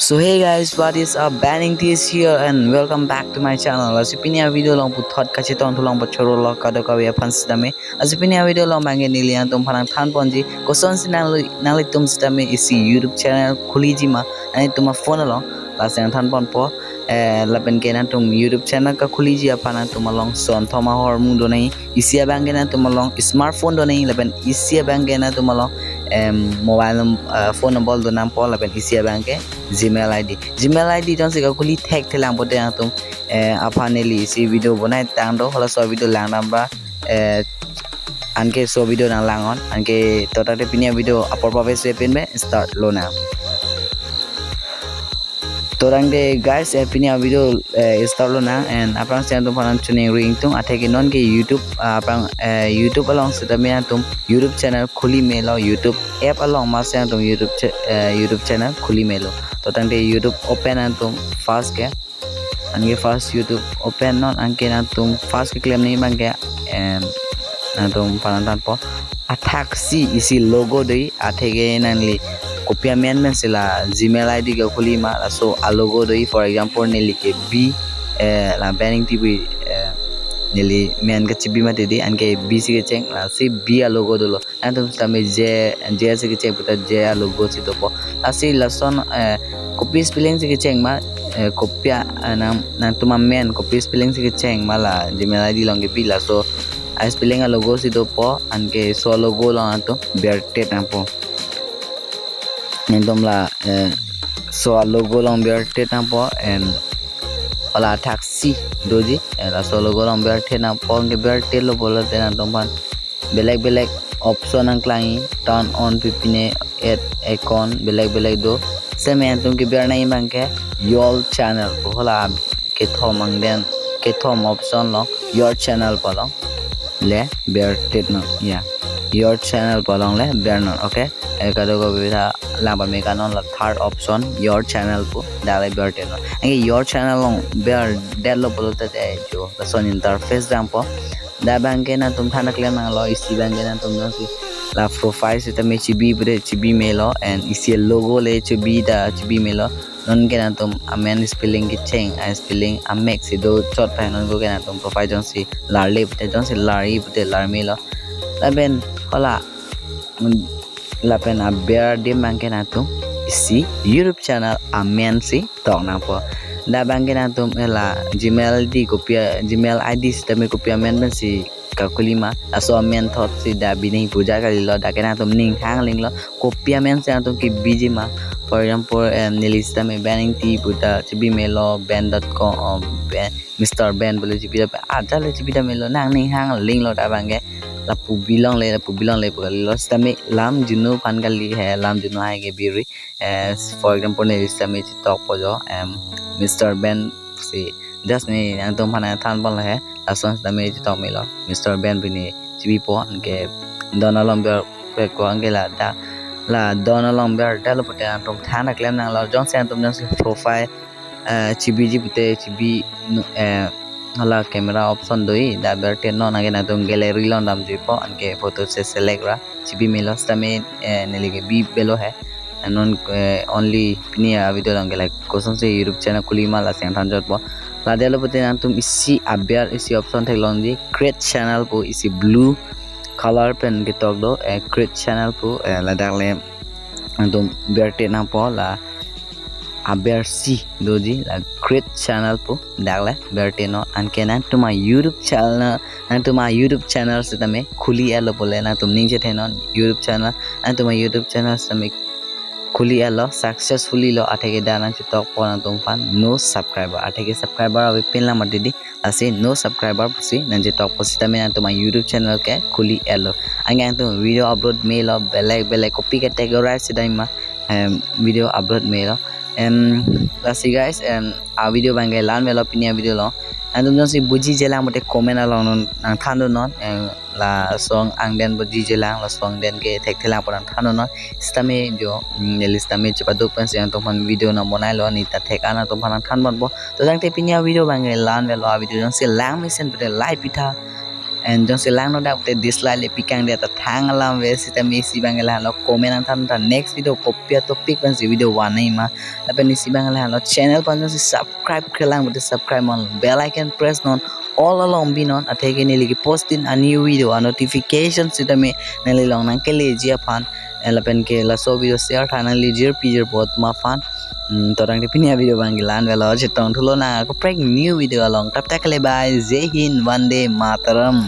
So hey guys, what is up? Banning this here and welcome back to my channel. Asipinia video long puthot kachitong tulong pachoro lo kadokawi apans dami. Asipinia video long bangen nilian tum panang than ponji. Koson sinali tum stami isi YouTube channel khuliji ma. Ani tuma phone along. Last yang than pon po. Lapen kena tum YouTube channel ka khuliji apana tum along son thoma hor mung do nai. Isia bangena tum along smartphone do nai lapen isia bangena tum along mobile phone number do nam po lapen isia bangke Gmail ID jong sika kuli tag thelang pote atum apaneli si video bonai tang do hola so video lang namba anke so video nang langon anke totate pinia video upor pabe se penbe start lo na torang de guys pinia video start lo na and aprang siang tum panan tuning ring tung atheke non ke YouTube aprang YouTube along setamia tum YouTube channel khuli melo YouTube app along ma siang tum YouTube channel khuli melo totang de YouTube open antum fast ke ange fast YouTube open non anke antum fast ke claim nahi bangke antum panan po attack si isi logo dei athege nanli kopia men sila Gmail ID ke khuli ma so a logo dei for example neli ke b la banning tv neli men ke chibi mate di anke b si ke cheng la si b a logo dolo antum stame j se ke cheng puta j a logo si to po asi lason copy spelling se ke cheng ma kopia nang tuma men copy spelling se ke cheng mala Gmail ID long ke b la so a spelling a logo si to po anke so logo long antum berte tampo nendom la so a logo long berte tampo and ola taxi doji la so logo long berte na pong ke berte lo bola tena tomban belek option ang klangi turn on pipine add icon belek do same antum ke ber nai mangke your channel ko hola ke thomang den ke thom option lo your channel polong le berte no ya your channel polong le ber no okay ekado go bida lamba mekanon la third option your channel po dale berte no ange your channel long ber delo bolta te jo the son interface dampo da bange na tum thana claim na lo isi bange na tum no si la profile se tame chibi melo and isi logo le chibi melo non ke na tum amen spelling ki cheng a spelling amek si do chot pa non go ke na tum profile jon si larle pute jon si lari pute lar melo la ben hola la pen a bear de bange na tum isi YouTube channel amen si tok na po da bange na tum la Gmail ID sistem kopia men si kakulima aso men thot si da bining puja kali lo da kena tum ning hang ling lo kopia men se tum ki biji ma for example nili system banning ti puta chibi melo band.com Mr. Ben bole chibi da aja le chibi da melo nang ning hang ling lo da bange la pu bilang le pukali lo system lam junu pan kali hai lam junu hai ke biri for example nili system tok pojo Mr. Ben si just ni yang tum pana than pon hai asons dame tok melo Mr. Ben bini chibi po anke donalom ber ko anke la donalom ber dalo pote tum thana claim nang lo jong sen tum jong profile chibi pute chibi hala camera option doi da ber ten non again tum gallery lon dam jipo anke photo se select ra chibi melo stame nelige b belo hai non only pinia video lang like koson se YouTube channel kulima la sen than jot po la delo pote antum isi abiar isi option thaklong ji create channel po isi blue color pen ke tok do create channel po la dakle antum berte na po la abiar si doji la create channel po dakle berte no anke na tuma YouTube channel se tame khuli alo bole na tum ning je thenon YouTube channel tuma YouTube channel se khuli alo successfully lo atheke dana chitok pona tum pan no subscriber atheke subscriber abe pin la mati di ase no subscriber pusi nanje tok posi tame na tuma YouTube channel ke khuli alo angang tum video upload mail lo belek copy categorize daima video upload mail lo lasi guys a video bangai lan melo pinia video lo andum jon si buji jelang mote comment along nang thando non la song angden buji jelang la song den ke thek thelang poran thando non stame jo listame chapa dok pen se antum video na monai lo ni ta thek ana to phan than bon bo to jang te pinia video bangai lan melo a video jon si lang mission pete live pitha and jong silang no da te dislike le pikang dia ta thang alam ve sita mi si bangala lo comment an tan ta next video kopia topic ban si video wa nai ma lapen si bangala lo channel pan jong si subscribe krelang but subscribe on bell icon press on all along be non athege ni ligi posting a new video a notification sita me nali long nang ke le jia fan lapen ke la so video share thana li jir pijer bot ma fan torang di pinia video banggilan velo chetong thulo na ko prek new video along tap tak le bye jai hind vande mataram.